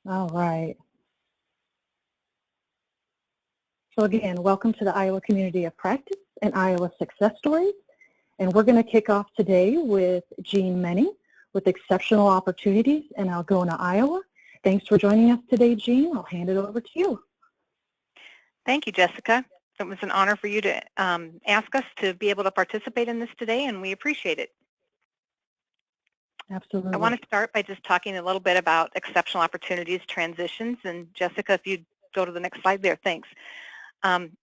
All right. So again, welcome to the Iowa Community of Practice and Iowa Success Stories. And we're going to kick off today with Jean Menning with Exceptional Opportunities in Algona, Iowa. Thanks for joining us today, Jean. I'll hand it over to you. Thank you, Jessica. It was an honor for you to ask us to be able to participate in this today, and we appreciate it. Absolutely. I want to start by just talking a little bit about exceptional opportunities transitions. And Jessica, if you'd go to the next slide there, thanks.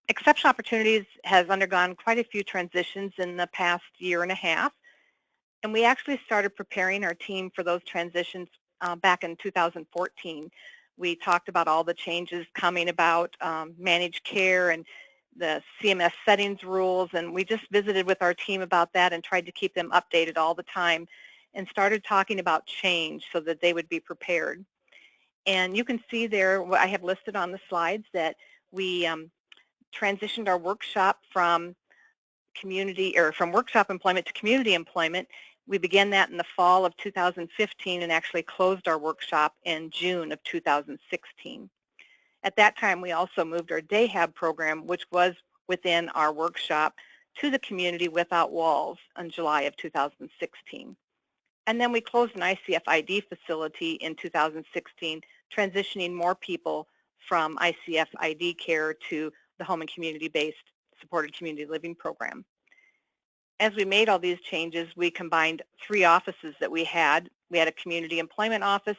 Exceptional Opportunities has undergone quite a few transitions in the past year and a half, and we actually started preparing our team for those transitions back in 2014. We talked about all the changes coming about managed care and the CMS settings rules, and we just visited with our team about that and tried to keep them updated all the time and started talking about change so that they would be prepared. And you can see there what I have listed on the slides, that we transitioned our workshop from workshop employment to community employment. We began that in the fall of 2015 and actually closed our workshop in June of 2016. At that time, we also moved our DayHab program, which was within our workshop, to the Community Without Walls in July of 2016. And then we closed an ICF ID facility in 2016, transitioning more people from ICF ID care to the home and community-based supported community living program. As we made all these changes, we combined 3 offices that we had. We had a community employment office,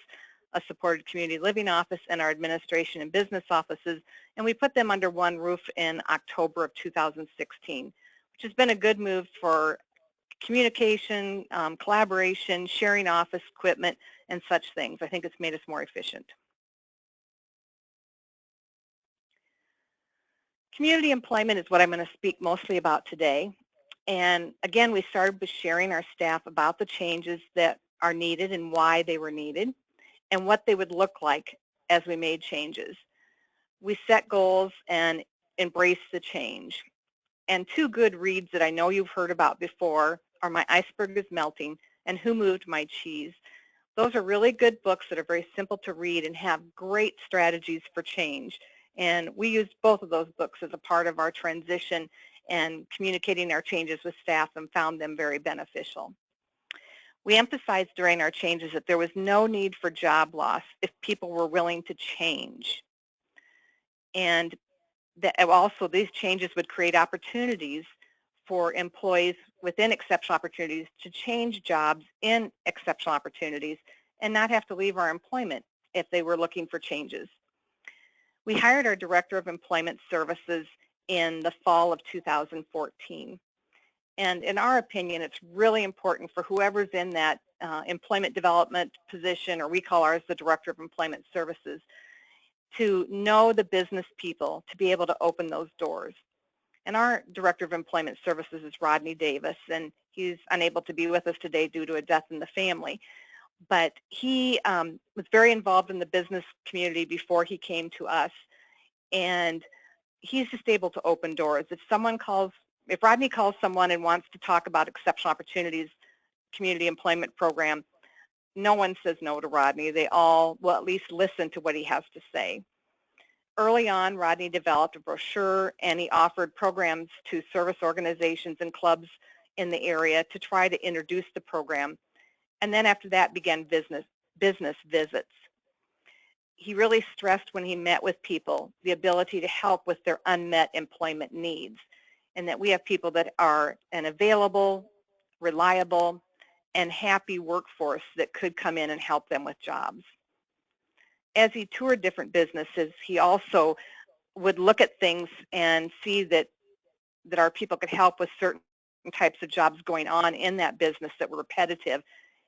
a supported community living office, and our administration and business offices, and we put them under one roof in October of 2016, which has been a good move for communication, collaboration, sharing office equipment, and such things. I think it's made us more efficient. Community employment is what I'm going to speak mostly about today. And again, we started with sharing our staff about the changes that are needed and why they were needed and what they would look like as we made changes. We set goals and embraced the change. And 2 good reads that I know you've heard about before are My Iceberg is Melting and Who Moved My Cheese. Those are really good books that are very simple to read and have great strategies for change. And we used both of those books as a part of our transition and communicating our changes with staff and found them very beneficial. We emphasized during our changes that there was no need for job loss if people were willing to change. And that also these changes would create opportunities for employees within exceptional opportunities to change jobs in exceptional opportunities and not have to leave our employment if they were looking for changes. We hired our Director of Employment Services in the fall of 2014. And in our opinion, it's really important for whoever's in that employment development position, or we call ours the Director of Employment Services, to know the business people to be able to open those doors. And our Director of Employment Services is Rodney Davis, and he's unable to be with us today due to a death in the family. But he was very involved in the business community before he came to us, and he's just able to open doors. If Rodney calls someone and wants to talk about Exceptional Opportunities Community Employment Program, no one says no to Rodney. They all will at least listen to what he has to say. Early on, Rodney developed a brochure, and he offered programs to service organizations and clubs in the area to try to introduce the program. And then after that began business visits. He really stressed when he met with people the ability to help with their unmet employment needs, and that we have people that are an available, reliable, and happy workforce that could come in and help them with jobs. As he toured different businesses, he also would look at things and see that our people could help with certain types of jobs going on in that business that were repetitive,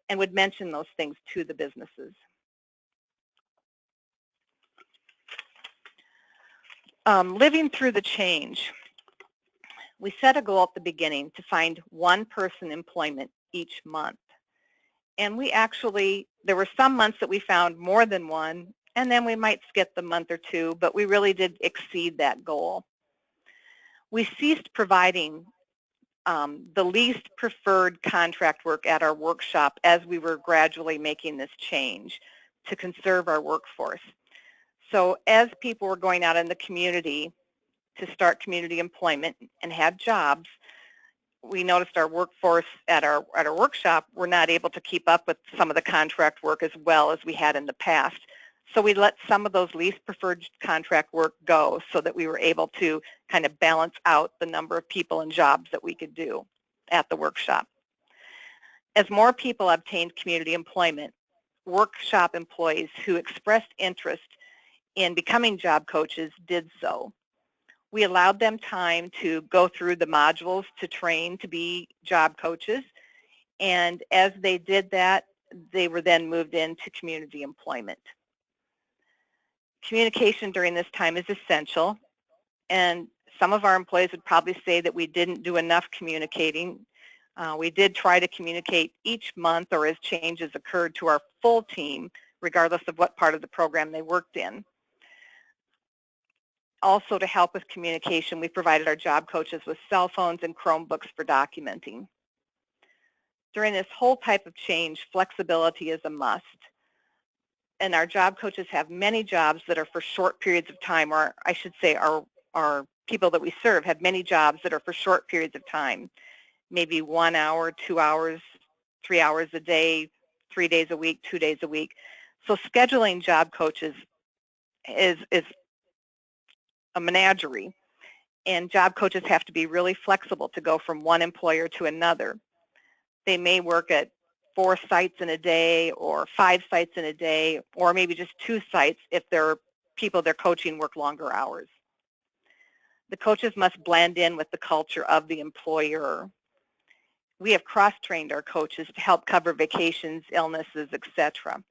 and would mention those things to the businesses. Living through the change. We set a goal at the beginning to find 1 person employment each month. And there were some months that we found more than 1, and then we might skip the month or 2, but we really did exceed that goal. We ceased providing the least preferred contract work at our workshop as we were gradually making this change. to conserve our workforce. So as people were going out in the community to start community employment and have jobs, we noticed our workforce at our workshop were not able to keep up with some of the contract work as well as we had in the past. So we let some of those least preferred contract work go so that we were able to kind of balance out the number of people and jobs that we could do at the workshop. As more people obtained community employment, workshop employees who expressed interest in becoming job coaches did so. We allowed them time to go through the modules to train to be job coaches, and as they did that, they were then moved into community employment. Communication during this time is essential, and some of our employees would probably say that we didn't do enough communicating. We did try to communicate each month or as changes occurred to our full team, regardless of what part of the program they worked in. Also, to help with communication, we provided our job coaches with cell phones and Chromebooks for documenting. During this whole type of change, flexibility is a must. And our job coaches have many jobs that are for short periods of time, or I should say our people that we serve have many jobs that are for short periods of time, maybe 1 hour, 2 hours, 3 hours a day, 3 days a week, 2 days a week. So scheduling job coaches is a menagerie, and job coaches have to be really flexible to go from one employer to another. They may work at 4 sites in a day or 5 sites in a day, or maybe just 2 sites if their people they're coaching work longer hours. The coaches must blend in with the culture of the employer. We have cross-trained our coaches to help cover vacations, illnesses, etc.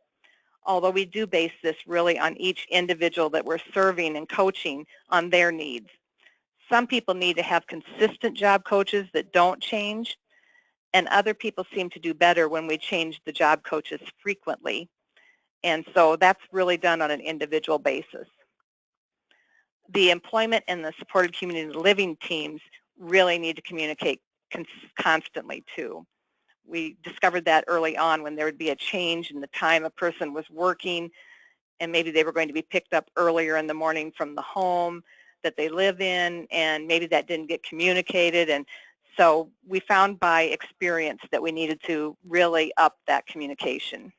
Although we do base this really on each individual that we're serving and coaching on their needs. Some people need to have consistent job coaches that don't change, and other people seem to do better when we change the job coaches frequently. And so that's really done on an individual basis. The employment and the supported community living teams really need to communicate constantly too. We discovered that early on when there would be a change in the time a person was working, and maybe they were going to be picked up earlier in the morning from the home that they live in, and maybe that didn't get communicated. And so we found by experience that we needed to really up that communication.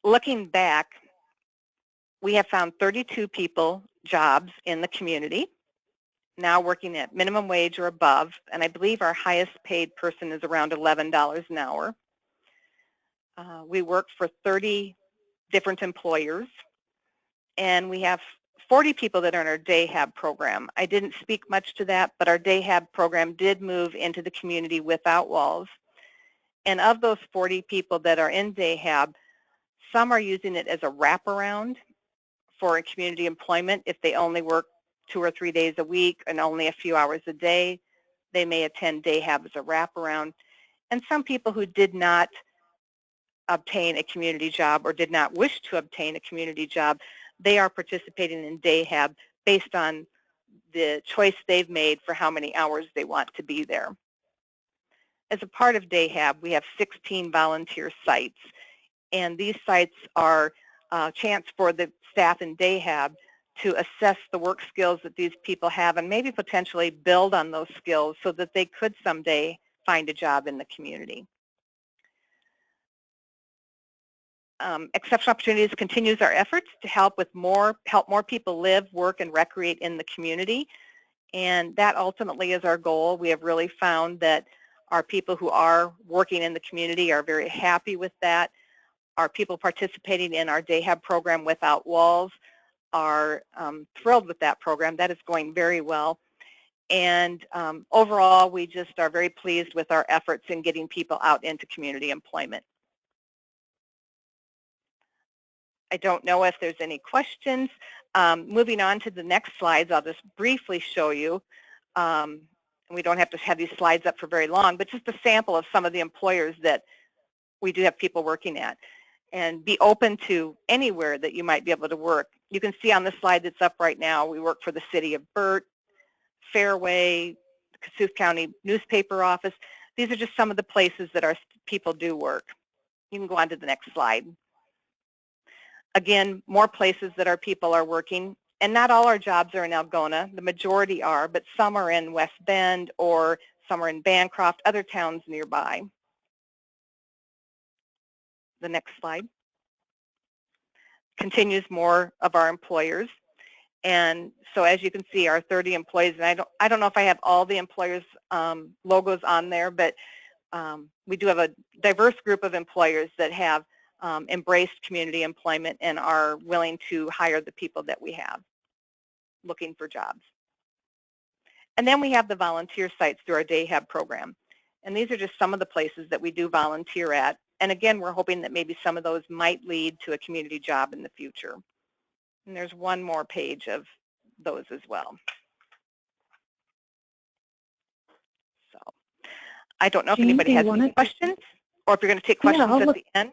Looking back, we have found 32 people jobs in the community, now working at minimum wage or above, and I believe our highest paid person is around $11 an hour. We work for 30 different employers, and we have 40 people that are in our DayHab program. I didn't speak much to that, but our DayHab program did move into the community without walls. And of those 40 people that are in DayHab, some are using it as a wraparound for community employment. If they only work 2 or 3 days a week and only a few hours a day, they may attend DayHab as a wraparound. And some people who did not obtain a community job or did not wish to obtain a community job, they are participating in DayHab based on the choice they've made for how many hours they want to be there. As a part of DayHab, we have 16 volunteer sites, and these sites are a chance for the staff in DayHab to assess the work skills that these people have and maybe potentially build on those skills so that they could someday find a job in the community. Exceptional Opportunities continues our efforts to help more people live, work, and recreate in the community, and that ultimately is our goal. We have really found that our people who are working in the community are very happy with that. Our people participating in our DayHab program Without Walls are thrilled with that program. That is going very well. And overall, we just are very pleased with our efforts in getting people out into community employment. I don't know if there's any questions. Moving on to the next slides, I'll just briefly show you. We don't have to have these slides up for very long, but just a sample of some of the employers that we do have people working at. And be open to anywhere that you might be able to work. You can see on the slide that's up right now, we work for the City of Burt, Fairway, the Cassuth County Newspaper Office. These are just some of the places that our people do work. You can go on to the next slide. Again, more places that our people are working, and not all our jobs are in Algona. The majority are, but some are in West Bend or some are in Bancroft, other towns nearby. The next slide continues more of our employers. And so as you can see, our 30 employees, and I don't know if I have all the employers' logos on there, but we do have a diverse group of employers that have embraced community employment and are willing to hire the people that we have looking for jobs. And then we have the volunteer sites through our Day Hab program. And these are just some of the places that we do volunteer at. And again, we're hoping that maybe some of those might lead to a community job in the future. And there's one more page of those as well. So I don't know if anybody has any questions, or if you're going to take questions at the end.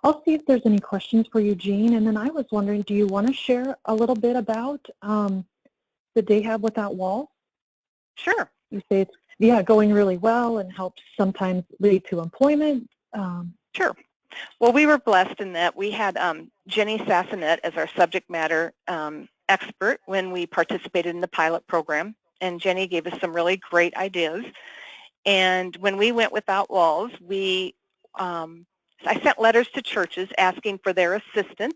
I'll see if there's any questions for you, Jean. And then I was wondering, do you want to share a little bit about the Day Hab Without Walls? Sure. You say it's going really well and helps sometimes lead to employment. Sure. Well, we were blessed in that we had Jenny Sassonet as our subject matter expert when we participated in the pilot program, and Jenny gave us some really great ideas. And when we went Without Walls, I sent letters to churches asking for their assistance,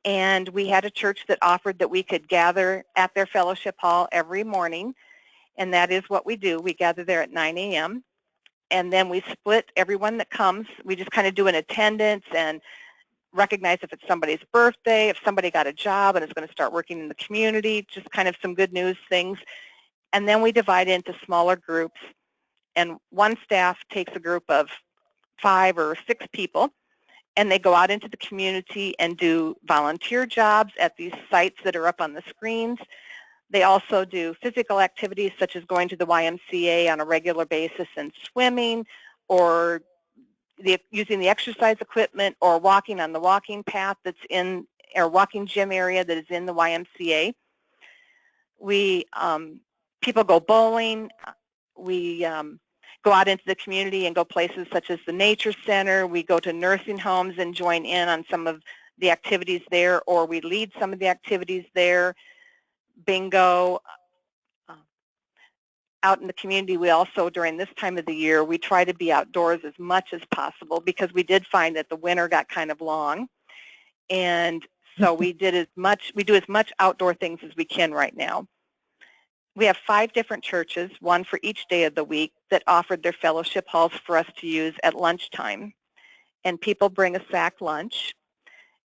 and we had a church that offered that we could gather at their fellowship hall every morning, and that is what we do. We gather there at 9 a.m. and then we split everyone that comes. We just kind of do an attendance and recognize if it's somebody's birthday, if somebody got a job and is going to start working in the community, just kind of some good news things. And then we divide into smaller groups, and one staff takes a group of 5 or 6 people, and they go out into the community and do volunteer jobs at these sites that are up on the screens. They also do physical activities such as going to the YMCA on a regular basis and swimming, or using the exercise equipment, or walking on the walking path that's in, or walking gym area that is in the YMCA. People go bowling. We go out into the community and go places such as the Nature Center. We go to nursing homes and join in on some of the activities there, or we lead some of the activities there. Bingo. Out in the community, we also, during this time of the year, we try to be outdoors as much as possible, because we did find that the winter got kind of long. And so we do as much outdoor things as we can right now. We have 5 different churches, one for each day of the week, that offered their fellowship halls for us to use at lunchtime. And people bring a sack lunch.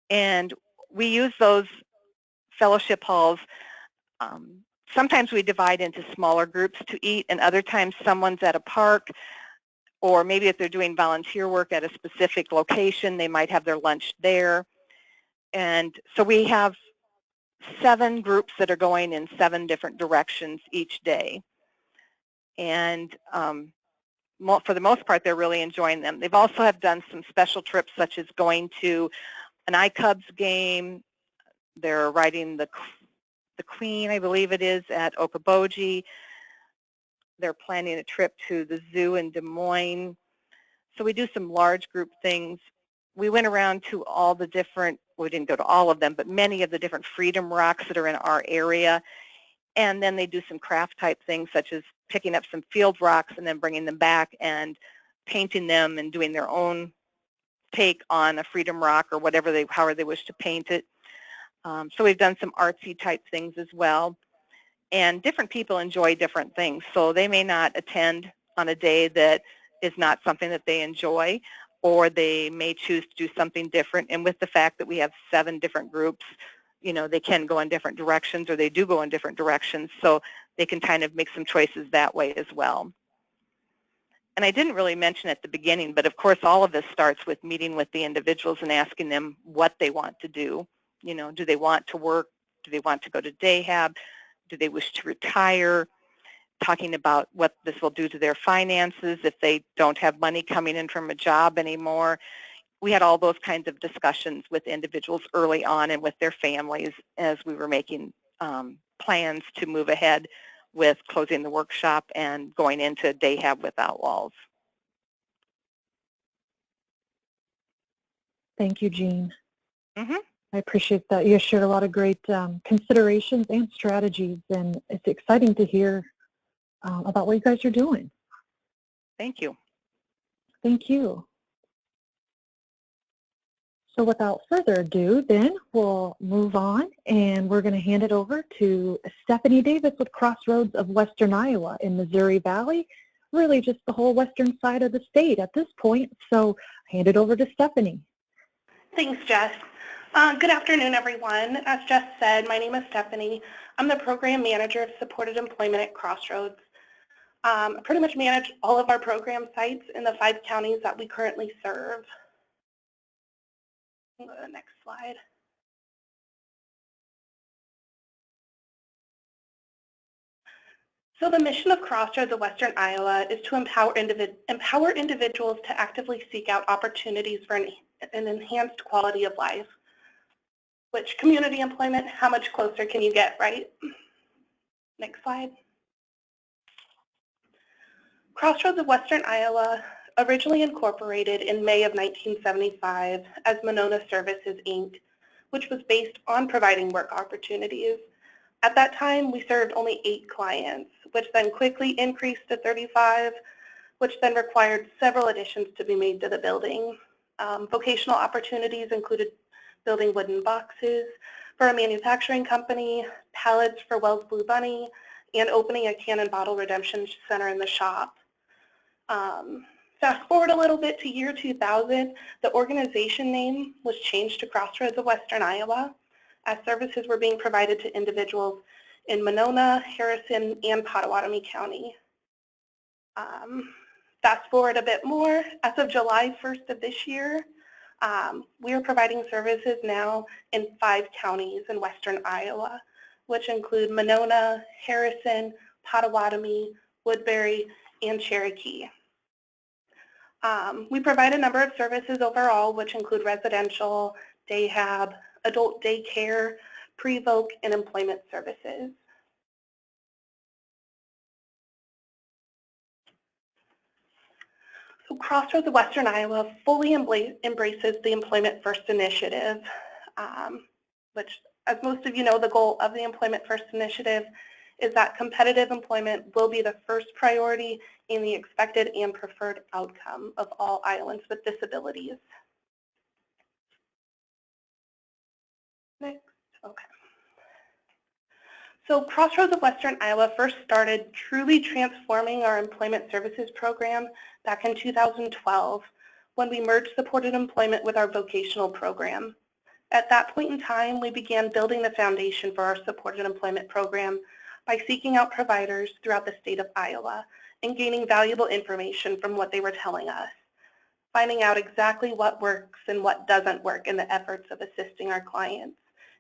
And we use those fellowship halls. Sometimes we divide into smaller groups to eat, and other times someone's at a park, or maybe if they're doing volunteer work at a specific location, they might have their lunch there. And so we have 7 groups that are going in 7 different directions each day. And for the most part, they're really enjoying them. They've also have done some special trips, such as going to an iCubs game. They're riding the Queen, I believe it is, at Okoboji. They're planning a trip to the zoo in Des Moines. So we do some large group things. We went around to all the different, we didn't go to all of them, but many of the different Freedom Rocks that are in our area. And then they do some craft type things, such as picking up some field rocks and then bringing them back and painting them and doing their own take on a Freedom Rock, or however they wish to paint it. So we've done some artsy type things as well. And different people enjoy different things. So they may not attend on a day that is not something that they enjoy, or they may choose to do something different. And with the fact that we have 7 different groups, they can go in different directions, or they do go in different directions. So they can kind of make some choices that way as well. And I didn't really mention at the beginning, but of course all of this starts with meeting with the individuals and asking them what they want to do. Do they want to work? Do they want to go to Day Hab? Do they wish to retire? Talking about what this will do to their finances if they don't have money coming in from a job anymore. We had all those kinds of discussions with individuals early on and with their families as we were making plans to move ahead with closing the workshop and going into day hab without walls. Thank you, Jean. Mm-hmm. I appreciate that. You shared a lot of great considerations and strategies, and it's exciting to hear about what you guys are doing. Thank you. Thank you. So without further ado, then we'll move on, and we're going to hand it over to Stephanie Davis with Crossroads of Western Iowa in Missouri Valley, really just the whole western side of the state at this point. So hand it over to Stephanie. Thanks, Jess. Good afternoon, everyone. As Jess said, my name is Stephanie. I'm the Program Manager of Supported Employment at Crossroads. I pretty much manage all of our program sites in the 5 counties that we currently serve. Go to the next slide. So the mission of Crossroads of Western Iowa is to empower individuals to actively seek out opportunities for an enhanced quality of life. Which community employment, how much closer can you get, right? Next slide. Crossroads of Western Iowa originally incorporated in May of 1975 as Monona Services, Inc., which was based on providing work opportunities. At that time, we served only 8 clients, which then quickly increased to 35, which then required several additions to be made to the building. Vocational opportunities included building wooden boxes for a manufacturing company, pallets for Wells Blue Bunny, and opening a can and bottle redemption center in the shop. Fast forward a little bit to year 2000, the organization name was changed to Crossroads of Western Iowa, as services were being provided to individuals in Monona, Harrison, and Pottawatomie County. Fast forward a bit more, as of July 1st of this year, we are providing services now in 5 counties in Western Iowa, which include Monona, Harrison, Pottawatomie, Woodbury, and Cherokee. We provide a number of services overall, which include residential, day hab, adult daycare, pre-voc, and employment services. So Crossroads of Western Iowa fully embraces the Employment First Initiative, which, as most of you know, the goal of the Employment First Initiative is that competitive employment will be the first priority in the expected and preferred outcome of all Iowans with disabilities. Next, okay. So Crossroads of Western Iowa first started truly transforming our employment services program back in 2012 when we merged supported employment with our vocational program. At that point in time, we began building the foundation for our supported employment program by seeking out providers throughout the state of Iowa and gaining valuable information from what they were telling us, finding out exactly what works and what doesn't work in the efforts of assisting our clients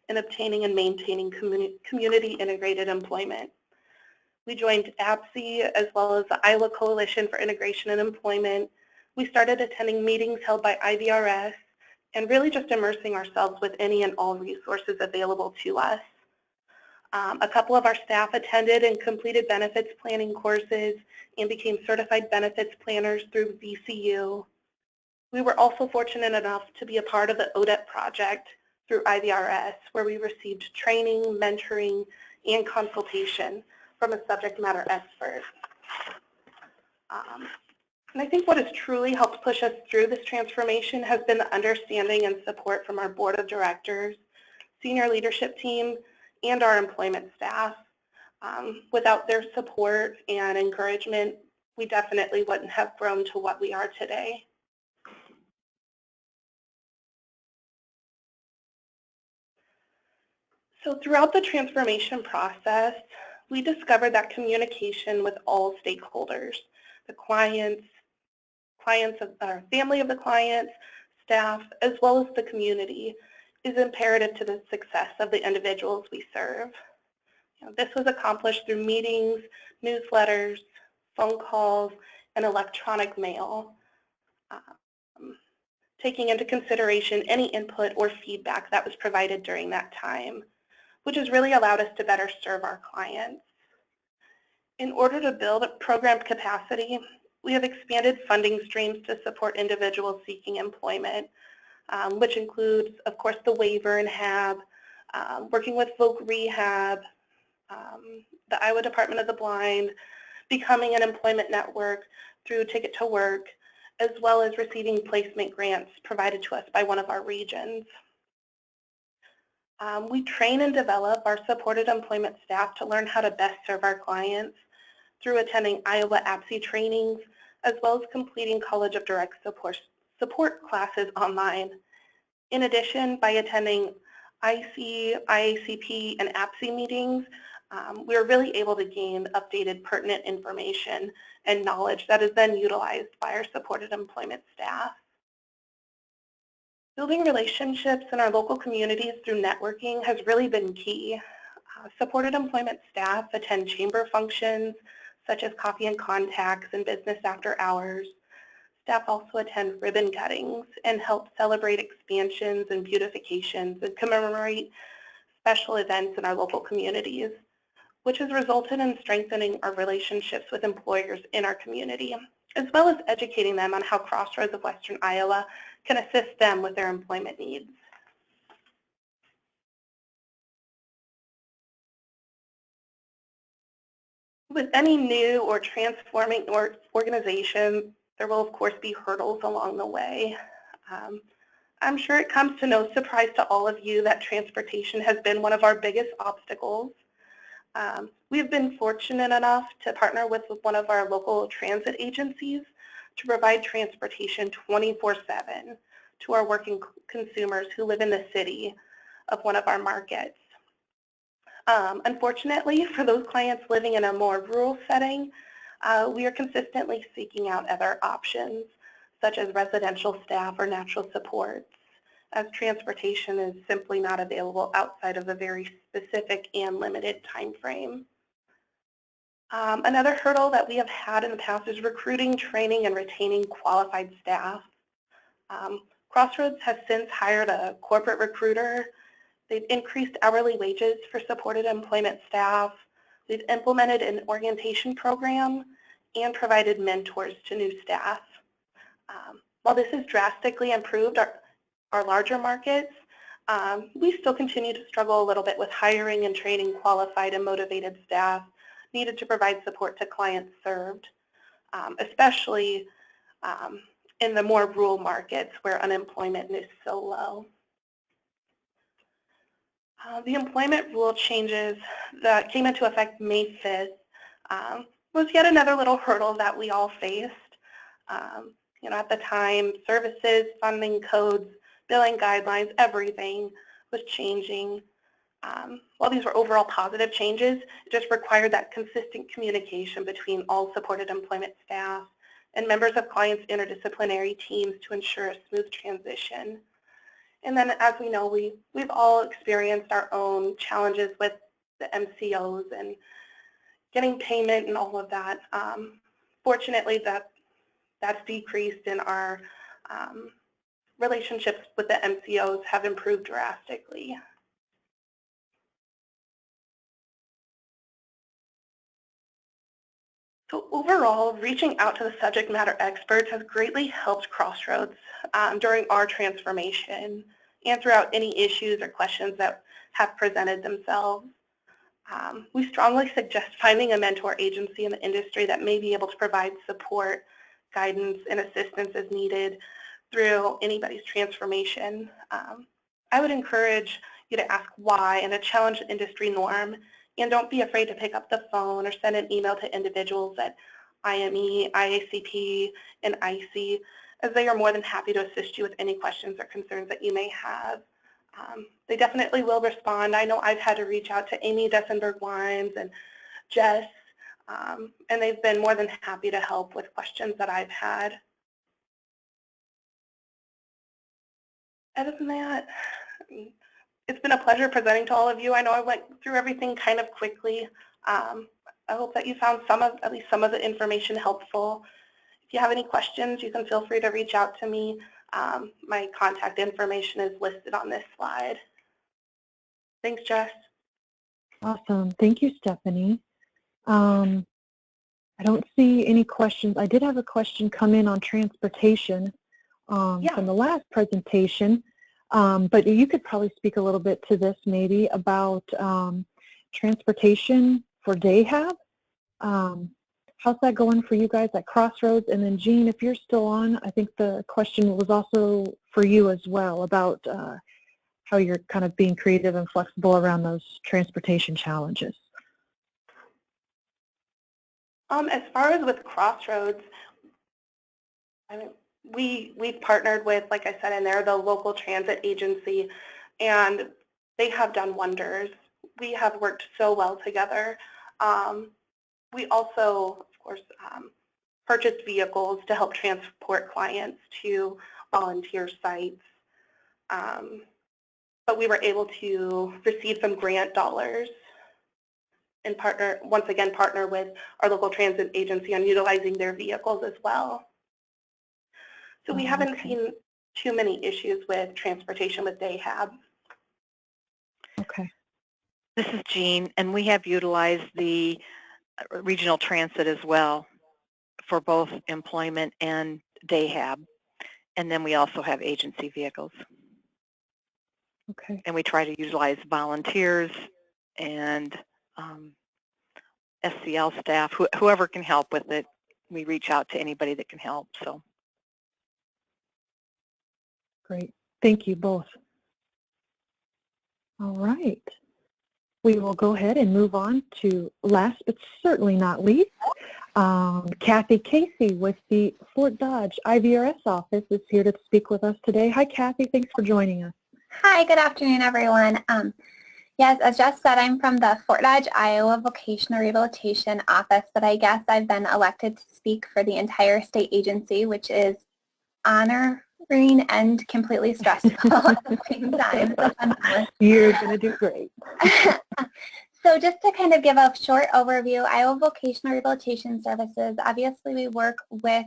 in obtaining and maintaining community integrated employment. We joined APSE as well as the Iowa Coalition for Integration and Employment. We started attending meetings held by IVRS and really just immersing ourselves with any and all resources available to us. A couple of our staff attended and completed benefits planning courses and became certified benefits planners through VCU. We were also fortunate enough to be a part of the ODEP project through IVRS, where we received training, mentoring, and consultation from a subject matter expert. And I think what has truly helped push us through this transformation has been the understanding and support from our board of directors, senior leadership team, and our employment staff. Without their support and encouragement, we definitely wouldn't have grown to what we are today. So throughout the transformation process, we discovered that communication with all stakeholders, the clients of our family of the clients, staff, as well as the community, is imperative to the success of the individuals we serve. This was accomplished through meetings, newsletters, phone calls, and electronic mail, taking into consideration any input or feedback that was provided during that time, which has really allowed us to better serve our clients. In order to build program capacity, we have expanded funding streams to support individuals seeking employment, which includes, of course, the waiver and HAB, working with Voc Rehab, the Iowa Department of the Blind, becoming an employment network through Ticket to Work, as well as receiving placement grants provided to us by one of our regions. We train and develop our supported employment staff to learn how to best serve our clients through attending Iowa APSE trainings, as well as completing College of Direct support classes online. In addition, by attending IC, IACP, and APSE meetings, we are really able to gain updated pertinent information and knowledge that is then utilized by our supported employment staff. Building relationships in our local communities through networking has really been key. Supported employment staff attend chamber functions such as coffee and contacts and business after hours. Staff also attend ribbon cuttings and help celebrate expansions and beautifications and commemorate special events in our local communities, which has resulted in strengthening our relationships with employers in our community, as well as educating them on how Crossroads of Western Iowa can assist them with their employment needs. With any new or transforming organization, there will of course be hurdles along the way. I'm sure it comes to no surprise to all of you that transportation has been one of our biggest obstacles. We've been fortunate enough to partner with one of our local transit agencies to provide transportation 24/7 to our working consumers who live in the city of one of our markets. Unfortunately, for those clients living in a more rural setting, we are consistently seeking out other options, such as residential staff or natural supports, as transportation is simply not available outside of a very specific and limited time frame. Another hurdle that we have had in the past is recruiting, training, and retaining qualified staff. Crossroads has since hired a corporate recruiter. They've increased hourly wages for supported employment staff. We've implemented an orientation program and provided mentors to new staff. While this has drastically improved our larger markets, we still continue to struggle a little bit with hiring and training qualified and motivated staff needed to provide support to clients served, especially in the more rural markets where unemployment is so low. The employment rule changes that came into effect May 5th was yet another little hurdle that we all faced. At the time, services, funding codes, billing guidelines, everything was changing. While these were overall positive changes, it just required that consistent communication between all supported employment staff and members of clients' interdisciplinary teams to ensure a smooth transition. And then, as we know, we've all experienced our own challenges with the MCOs and getting payment and all of that. Fortunately, that's decreased, and our relationships with the MCOs have improved drastically. So overall, reaching out to the subject matter experts has greatly helped Crossroads during our transformation and throughout any issues or questions that have presented themselves. We strongly suggest finding a mentor agency in the industry that may be able to provide support, guidance, and assistance as needed through anybody's transformation. I would encourage you to ask why and to challenge the industry norm, and don't be afraid to pick up the phone or send an email to individuals at IME, IACP, and IC, as they are more than happy to assist you with any questions or concerns that you may have. They definitely will respond. I know I've had to reach out to Amy Dessenberg-Wimes and Jess, and they've been more than happy to help with questions that I've had. Other than that, it's been a pleasure presenting to all of you. I know I went through everything kind of quickly. I hope that you found at least some of the information helpful. If you have any questions, you can feel free to reach out to me. My contact information is listed on this slide. Thanks, Jess. Awesome. Thank you, Stephanie. I don't see any questions. I did have a question come in on transportation from the last presentation, but you could probably speak a little bit to this maybe about transportation for DAHAB. How's that going for you guys at Crossroads? And then Jean, if you're still on, I think the question was also for you as well about how you're kind of being creative and flexible around those transportation challenges. As far as with Crossroads, I mean, we've partnered with, like I said in there, the local transit agency, and they have done wonders. We have worked so well together. We also, of course, purchased vehicles to help transport clients to volunteer sites. But we were able to receive some grant dollars and once again partner with our local transit agency on utilizing their vehicles as well. So we haven't seen too many issues with transportation with DAHAB. Okay. This is Jean, and we have utilized the regional transit as well for both employment and DAHAB. And then we also have agency vehicles. Okay. And we try to utilize volunteers and SCL staff, whoever can help with it. We reach out to anybody that can help. So great. Thank you both. All right. We will go ahead and move on to last but certainly not least, Kathy Casey with the Fort Dodge IVRS office is here to speak with us today. Hi, Kathy. Thanks for joining us. Hi, good afternoon, everyone. Yes, as Jess said, I'm from the Fort Dodge, Iowa Vocational Rehabilitation Office, but I guess I've been elected to speak for the entire state agency, which is honoring and completely stressful at the same time. You're going to do great. So just to kind of give a short overview, Iowa Vocational Rehabilitation Services, obviously we work with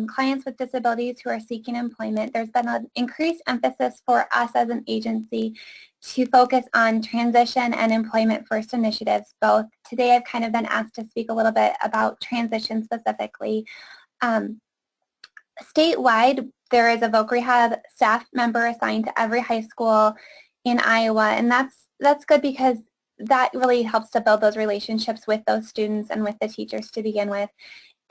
clients with disabilities who are seeking employment. There's been an increased emphasis for us as an agency to focus on transition and employment first initiatives both. Today I've kind of been asked to speak a little bit about transition specifically. Statewide, there is a voc rehab staff member assigned to every high school in Iowa, and that's good because that really helps to build those relationships with those students and with the teachers to begin with,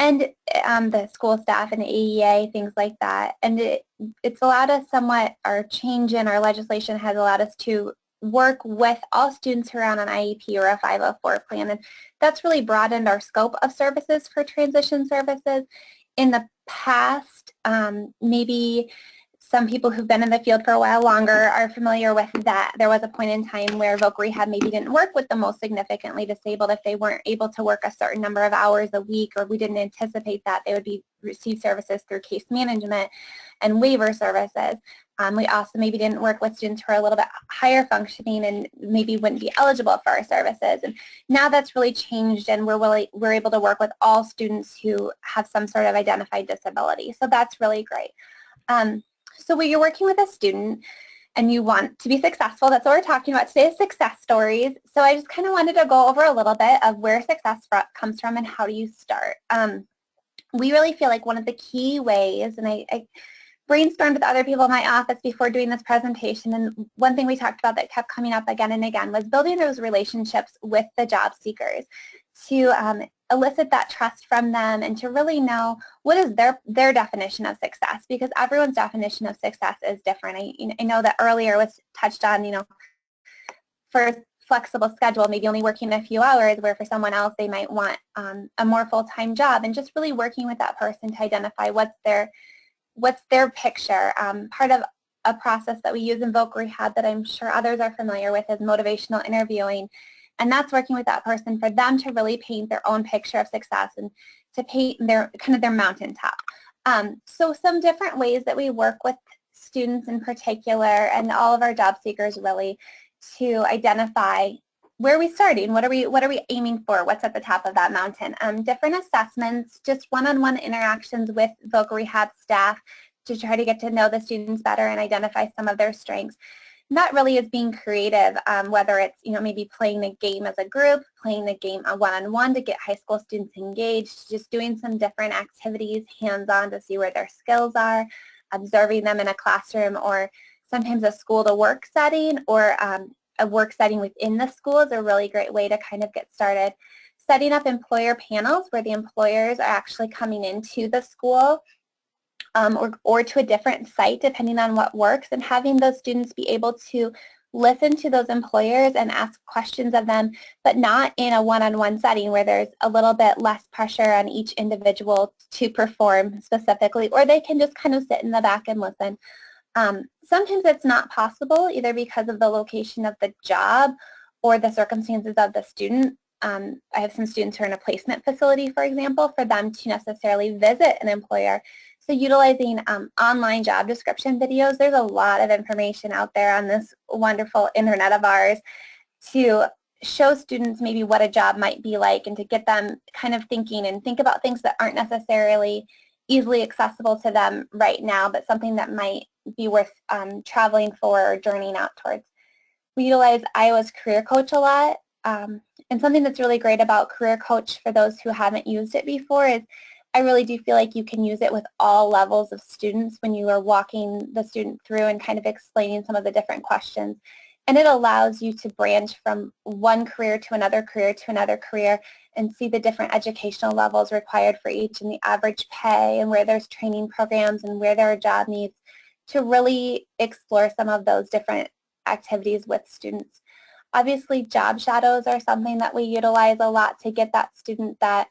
and the school staff and the AEA, things like that. And it's allowed us somewhat, our change in our legislation has allowed us to work with all students who are on an IEP or a 504 plan, and that's really broadened our scope of services for transition services. In the past, maybe some people who've been in the field for a while longer are familiar with that. There was a point in time where voc rehab maybe didn't work with the most significantly disabled if they weren't able to work a certain number of hours a week, or we didn't anticipate that they would receive services through case management and waiver services. We also maybe didn't work with students who are a little bit higher functioning and maybe wouldn't be eligible for our services. And now that's really changed, and we're able to work with all students who have some sort of identified disability. So that's really great. So when you're working with a student and you want to be successful, that's what we're talking about today, is success stories. So I just kind of wanted to go over a little bit of where success comes from and how do you start. We really feel like one of the key ways, and I brainstormed with other people in my office before doing this presentation, and one thing we talked about that kept coming up again and again was building those relationships with the job seekers to elicit that trust from them and to really know what is their definition of success, because everyone's definition of success is different. I know that earlier was touched on, for flexible schedule, maybe only working a few hours, where for someone else they might want a more full-time job, and just really working with that person to identify what's their picture. Part of a process that we use in voc rehab that I'm sure others are familiar with is motivational interviewing, and that's working with that person for them to really paint their own picture of success and to paint their mountaintop. So some different ways that we work with students in particular and all of our job seekers really to identify where are we starting, what are we aiming for, what's at the top of that mountain. Different assessments, just one-on-one interactions with voc rehab staff to try to get to know the students better and identify some of their strengths. And that really is being creative, whether it's, maybe playing a game as a group, playing the game one-on-one to get high school students engaged, just doing some different activities hands-on to see where their skills are, observing them in a classroom, or sometimes a school-to-work setting, or a work setting within the school is a really great way to kind of get started. Setting up employer panels where the employers are actually coming into the school or to a different site depending on what works, and having those students be able to listen to those employers and ask questions of them, but not in a one-on-one setting where there's a little bit less pressure on each individual to perform specifically, or they can just kind of sit in the back and listen. Sometimes it's not possible either because of the location of the job or the circumstances of the student. I have some students who are in a placement facility, for example, for them to necessarily visit an employer. So utilizing online job description videos, there's a lot of information out there on this wonderful internet of ours to show students maybe what a job might be like, and to get them kind of thinking and think about things that aren't necessarily easily accessible to them right now, but something that might be worth traveling for or journeying out towards. We utilize Iowa's Career Coach a lot, and something that's really great about Career Coach for those who haven't used it before is I really do feel like you can use it with all levels of students when you are walking the student through and kind of explaining some of the different questions. And it allows you to branch from one career to another career and see the different educational levels required for each, and the average pay, and where there's training programs and where there are job needs, to really explore some of those different activities with students. Obviously, job shadows are something that we utilize a lot to get that student that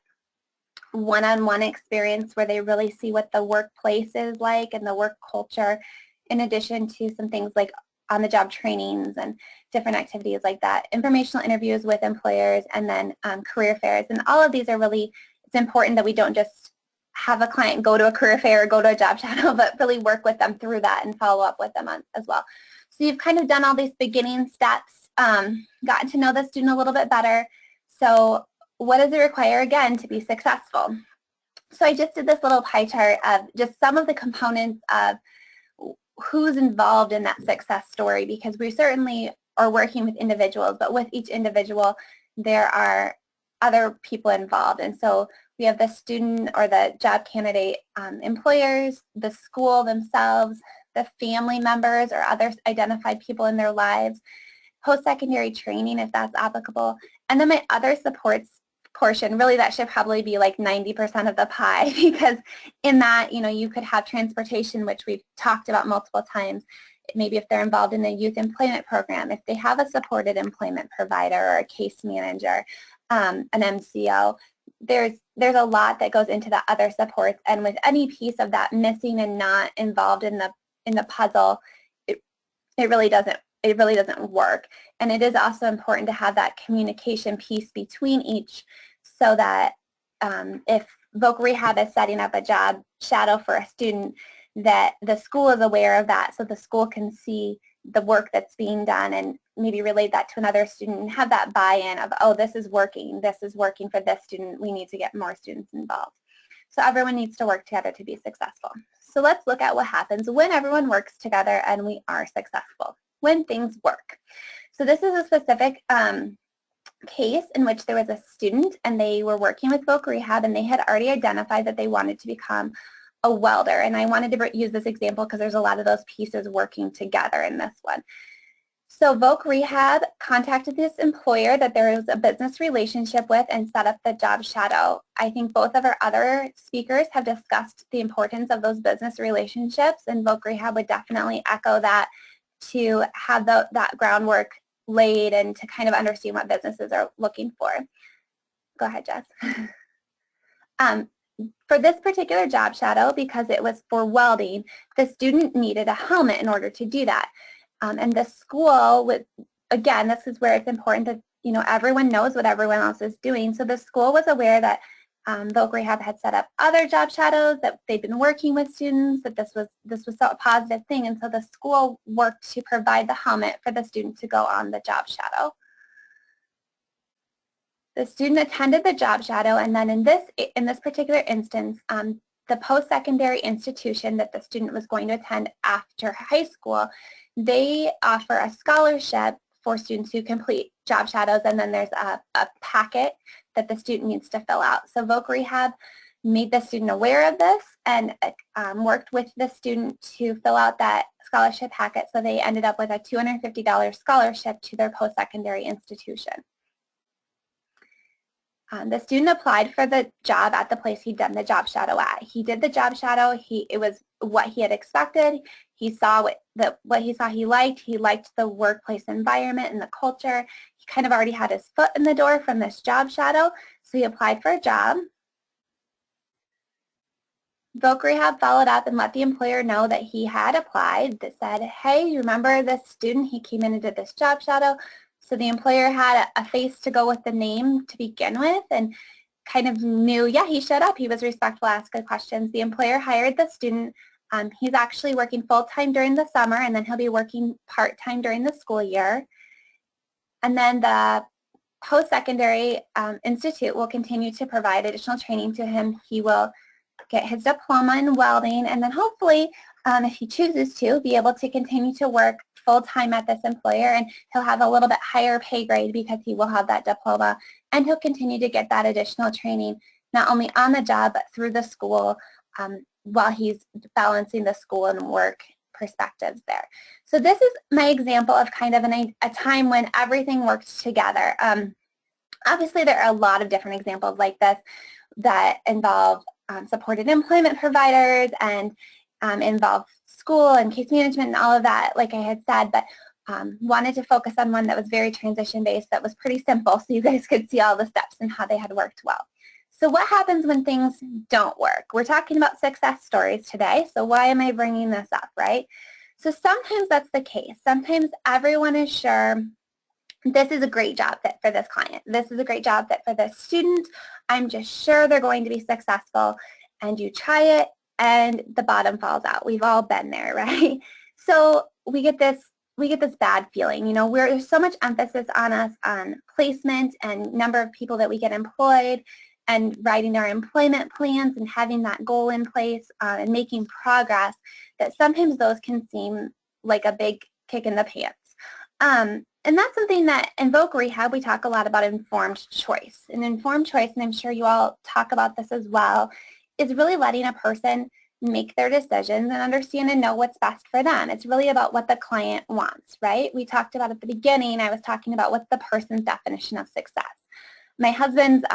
one-on-one experience where they really see what the workplace is like and the work culture, in addition to some things like on-the-job trainings and different activities like that, informational interviews with employers, and then career fairs. And all of these are really, it's important that we don't just have a client go to a career fair or go to a job shadow, but really work with them through that and follow up with them as well. So you've kind of done all these beginning steps, gotten to know the student a little bit better. So what does it require, again, to be successful? So I just did this little pie chart of just some of the components of who's involved in that success story, because we certainly are working with individuals, but with each individual there are other people involved. And so we have the student or the job candidate employers, the school themselves, the family members or other identified people in their lives, post-secondary training if that's applicable, and then my other supports portion. Really, that should probably be like 90% of the pie, because in that, you could have transportation, which we've talked about multiple times. Maybe if they're involved in a youth employment program, if they have a supported employment provider or a case manager, an MCO, there's a lot that goes into the other supports, and with any piece of that missing and not involved in the puzzle, it really doesn't work. And it is also important to have that communication piece between each, so that if voc rehab is setting up a job shadow for a student, that the school is aware of that, so the school can see the work that's being done and maybe relate that to another student and have that buy-in of, oh, this is working for this student, we need to get more students involved. So everyone needs to work together to be successful. So let's look at what happens when everyone works together and we are successful, when things work. So this is a specific case in which there was a student and they were working with voc rehab, and they had already identified that they wanted to become a welder. And I wanted to use this example because there's a lot of those pieces working together in this one. So voc rehab contacted this employer that there was a business relationship with and set up the job shadow. I think both of our other speakers have discussed the importance of those business relationships, and voc rehab would definitely echo that, to have that groundwork laid and to kind of understand what businesses are looking for. Go ahead, Jess. For this particular job shadow, because it was for welding, the student needed a helmet in order to do that. And the school, again, this is where it's important that everyone knows what everyone else is doing. So the school was aware that voc rehab had set up other job shadows, that they'd been working with students, that this was so a positive thing, and so the school worked to provide the helmet for the student to go on the job shadow. The student attended the job shadow, and then in this particular instance, the post-secondary institution that the student was going to attend after high school, they offer a scholarship for students who complete job shadows, and then there's a packet that the student needs to fill out. So Voc Rehab made the student aware of this and worked with the student to fill out that scholarship packet, so they ended up with a $250 scholarship to their post-secondary institution. The student applied for the job at the place he'd done the job shadow at. He did the job shadow. It was what he had expected. He saw what he saw he liked. He liked the workplace environment and the culture. He kind of already had his foot in the door from this job shadow, so he applied for a job. Voc Rehab followed up and let the employer know that he had applied. That said, hey, you remember this student? He came in and did this job shadow. So the employer had a face to go with the name to begin with and kind of knew, yeah, he showed up. He was respectful, asked good questions. The employer hired the student. He's actually working full-time during the summer, and then he'll be working part-time during the school year. And then the post-secondary institute will continue to provide additional training to him. He will get his diploma in welding, and then hopefully, if he chooses to, be able to continue to work full-time at this employer, and he'll have a little bit higher pay grade because he will have that diploma, and he'll continue to get that additional training not only on the job but through the school while he's balancing the school and work perspectives there. So this is my example of kind of a time when everything worked together. Obviously there are a lot of different examples like this that involve supported employment providers and involve school and case management and all of that, like I had said, but wanted to focus on one that was very transition-based, that was pretty simple, so you guys could see all the steps and how they had worked well. So what happens when things don't work? We're talking about success stories today, so why am I bringing this up, right? So sometimes that's the case. Sometimes everyone is sure this is a great job fit for this client. This is a great job fit for this student. I'm just sure they're going to be successful, and you try it and the bottom falls out. We've all been there, right? So we get this bad feeling. You know, there's so much emphasis on us on placement and number of people that we get employed and writing our employment plans and having that goal in place and making progress, that sometimes those can seem like a big kick in the pants. And that's something that in Voc Rehab we talk a lot about informed choice. And informed choice, and I'm sure you all talk about this as well, is really letting a person make their decisions and understand and know what's best for them. It's really about what the client wants, right? We talked about at the beginning, I was talking about what's the person's definition of success. My husband's,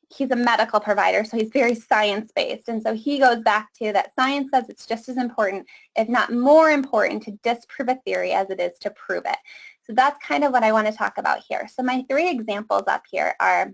he's a medical provider, so he's very science-based, and so he goes back to that science says it's just as important, if not more important, to disprove a theory as it is to prove it. So that's kind of what I want to talk about here. So my three examples up here are,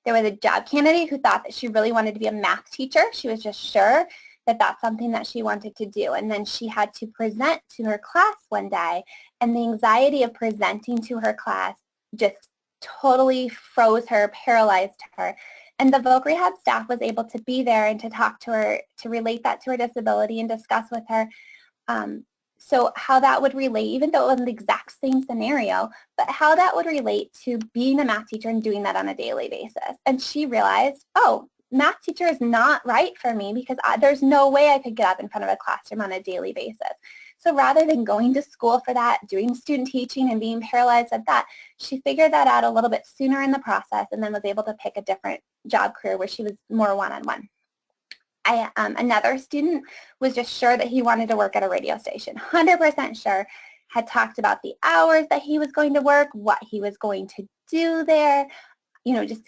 there was a job candidate who thought that she really wanted to be a math teacher. She was just sure that that's something that she wanted to do. And then she had to present to her class one day, and the anxiety of presenting to her class just totally froze her, paralyzed her. And the Voc Rehab staff was able to be there and to talk to her, to relate that to her disability and discuss with her so how that would relate, even though it wasn't the exact same scenario, but how that would relate to being a math teacher and doing that on a daily basis. And she realized, oh, math teacher is not right for me because there's no way I could get up in front of a classroom on a daily basis. So rather than going to school for that, doing student teaching and being paralyzed at that, she figured that out a little bit sooner in the process and then was able to pick a different job career where she was more one-on-one. Another student was just sure that he wanted to work at a radio station, 100% sure, had talked about the hours that he was going to work, what he was going to do there, you know, just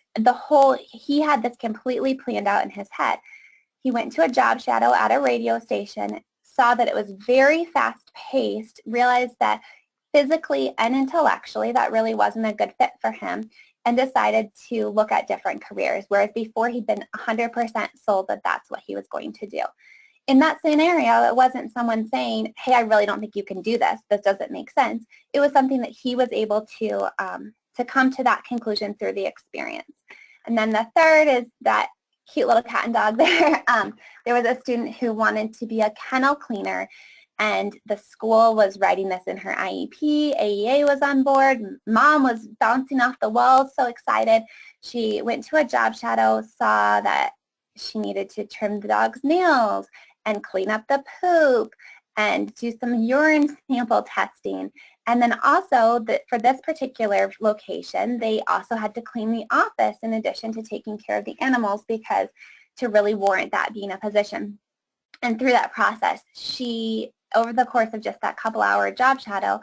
he had this completely planned out in his head. He went to a job shadow at a radio station, saw that it was very fast-paced, realized that physically and intellectually that really wasn't a good fit for him, and decided to look at different careers, whereas before he'd been 100% sold that that's what he was going to do. In that scenario, it wasn't someone saying, hey, I really don't think you can do this. This doesn't make sense. It was something that he was able to come to that conclusion through the experience. And then the third is that cute little cat and dog there. There was a student who wanted to be a kennel cleaner, and the school was writing this in her IEP. AEA was on board. Mom was bouncing off the walls, so excited. She went to a job shadow, saw that she needed to trim the dog's nails and clean up the poop and do some urine sample testing. And then also, for this particular location, they also had to clean the office in addition to taking care of the animals, because to really warrant that being a position. And through that process, she, over the course of just that couple-hour job shadow,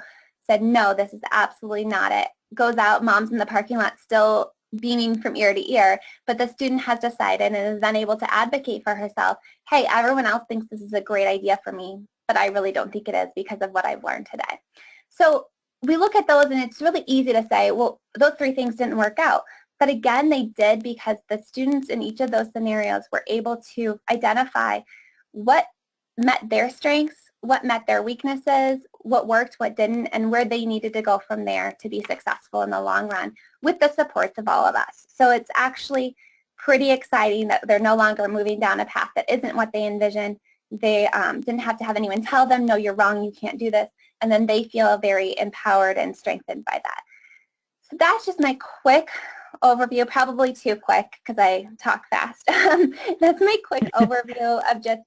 said, no, this is absolutely not it. Goes out, mom's in the parking lot still beaming from ear to ear, but the student has decided and is then able to advocate for herself, hey, everyone else thinks this is a great idea for me, but I really don't think it is because of what I've learned today. So we look at those, and it's really easy to say, well, those 3 things didn't work out. But again, they did, because the students in each of those scenarios were able to identify what met their strengths, what met their weaknesses, what worked, what didn't, and where they needed to go from there to be successful in the long run with the supports of all of us. So it's actually pretty exciting that they're no longer moving down a path that isn't what they envisioned. They didn't have to have anyone tell them, no, you're wrong, you can't do this. And then they feel very empowered and strengthened by that. So that's just my quick overview, probably too quick because I talk fast. That's my quick overview of just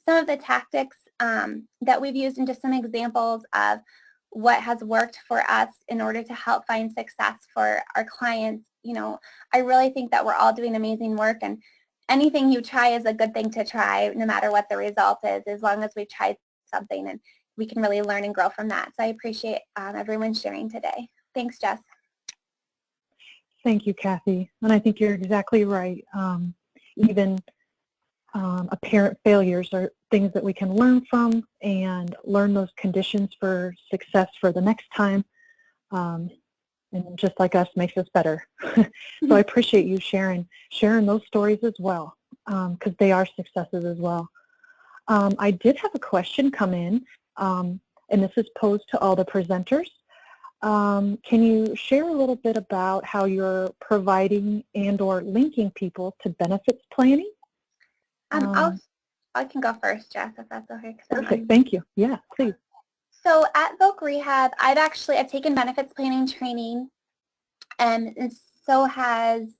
some of the tactics that we've used, and just some examples of what has worked for us in order to help find success for our clients. You know, I really think that we're all doing amazing work, and anything you try is a good thing to try, no matter what the result is, as long as we've tried something and we can really learn and grow from that. So I appreciate everyone sharing today. Thanks, Jess. Thank you, Kathy. And I think you're exactly right. Even apparent failures are things that we can learn from and learn those conditions for success for the next time. And just like us, makes us better. So I appreciate you sharing those stories as well, because they are successes as well. I did have a question come in, and this is posed to all the presenters. Can you share a little bit about how you're providing and or linking people to benefits planning? I can go first, Jess, if that's okay. Perfect. Thank you. Yeah, please. So at Voc Rehab, I've taken benefits planning training, and so has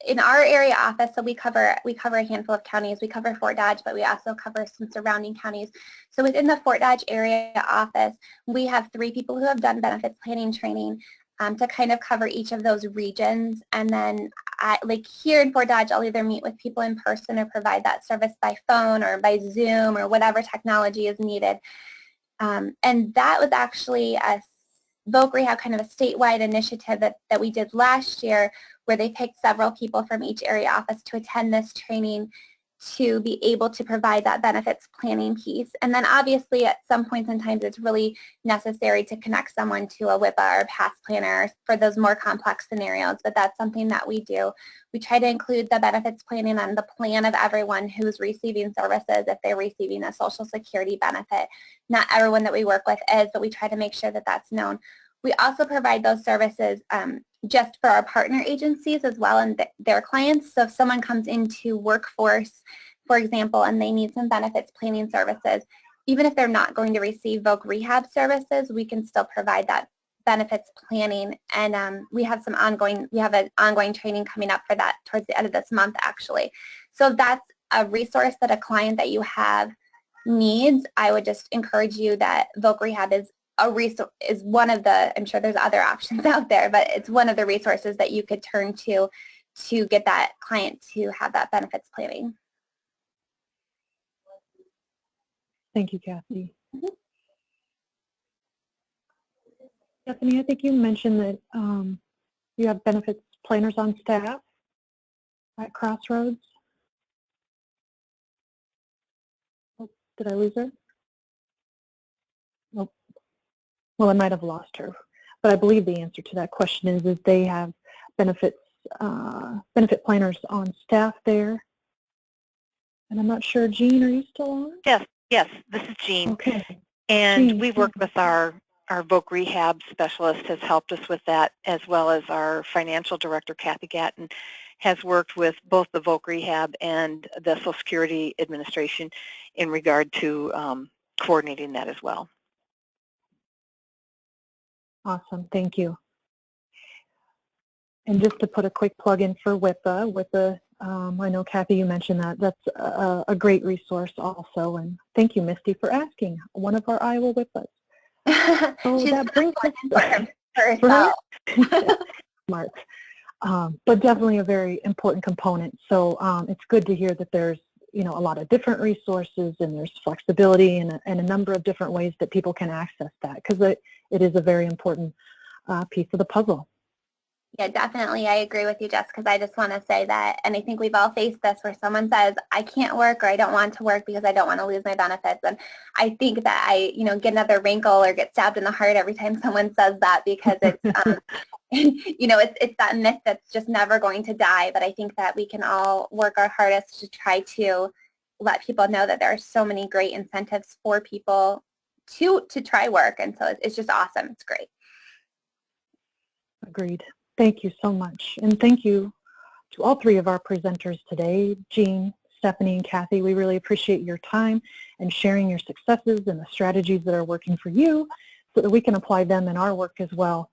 in our area office. So we cover a handful of counties. We cover Fort Dodge, but we also cover some surrounding counties. So within the Fort Dodge area office, we have 3 people who have done benefits planning training to kind of cover each of those regions. And then like here in Fort Dodge, I'll either meet with people in person or provide that service by phone or by Zoom or whatever technology is needed. And that was actually a Voc Rehab, kind of a statewide initiative that we did last year, where they picked several people from each area office to attend this training to be able to provide that benefits planning piece. And then obviously at some points in time it's really necessary to connect someone to a WIPA or a PASS planner for those more complex scenarios, but that's something that we do. We try to include the benefits planning on the plan of everyone who's receiving services if they're receiving a Social Security benefit. Not everyone that we work with is, but we try to make sure that that's known. We also provide those services just for our partner agencies as well and their clients. So if someone comes into workforce, for example, and they need some benefits planning services, even if they're not going to receive Voc Rehab services, we can still provide that benefits planning. And we have an ongoing training coming up for that towards the end of this month, actually. So if that's a resource that a client that you have needs, I would just encourage you that Voc Rehab is one of the, I'm sure there's other options out there, but it's one of the resources that you could turn to get that client to have that benefits planning. Thank you, Kathy. Stephanie, I think you mentioned that you have benefits planners on staff at Crossroads. Oh, did I lose her? Oh. Well, I might have lost her, but I believe the answer to that question is that they have benefit planners on staff there. And I'm not sure, Jean, are you still on? Yes, this is Jean. Okay. And Jean, we worked with our Voc Rehab specialist has helped us with that, as well as our financial director, Kathy Gatton, has worked with both the Voc Rehab and the Social Security Administration in regard to coordinating that as well. Awesome, thank you. And just to put a quick plug in for WIPA, WIPA I know, Kathy, you mentioned that. That's a great resource also. And thank you, Misty, for asking one of our Iowa Whippets. So She's that brings us for herself. Smart. But definitely a very important component. So it's good to hear that there's, you know, a lot of different resources and there's flexibility and a number of different ways that people can access that, because it is a very important piece of the puzzle. Yeah, definitely. I agree with you, Jess, because I just want to say that, and I think we've all faced this where someone says, I can't work or I don't want to work because I don't want to lose my benefits. And I think that I, get another wrinkle or get stabbed in the heart every time someone says that, because it's, it's that myth that's just never going to die. But I think that we can all work our hardest to try to let people know that there are so many great incentives for people to try work. And so it's just awesome. It's great. Agreed. Thank you so much. And thank you to all three of our presenters today, Jean, Stephanie, and Kathy. We really appreciate your time and sharing your successes and the strategies that are working for you so that we can apply them in our work as well.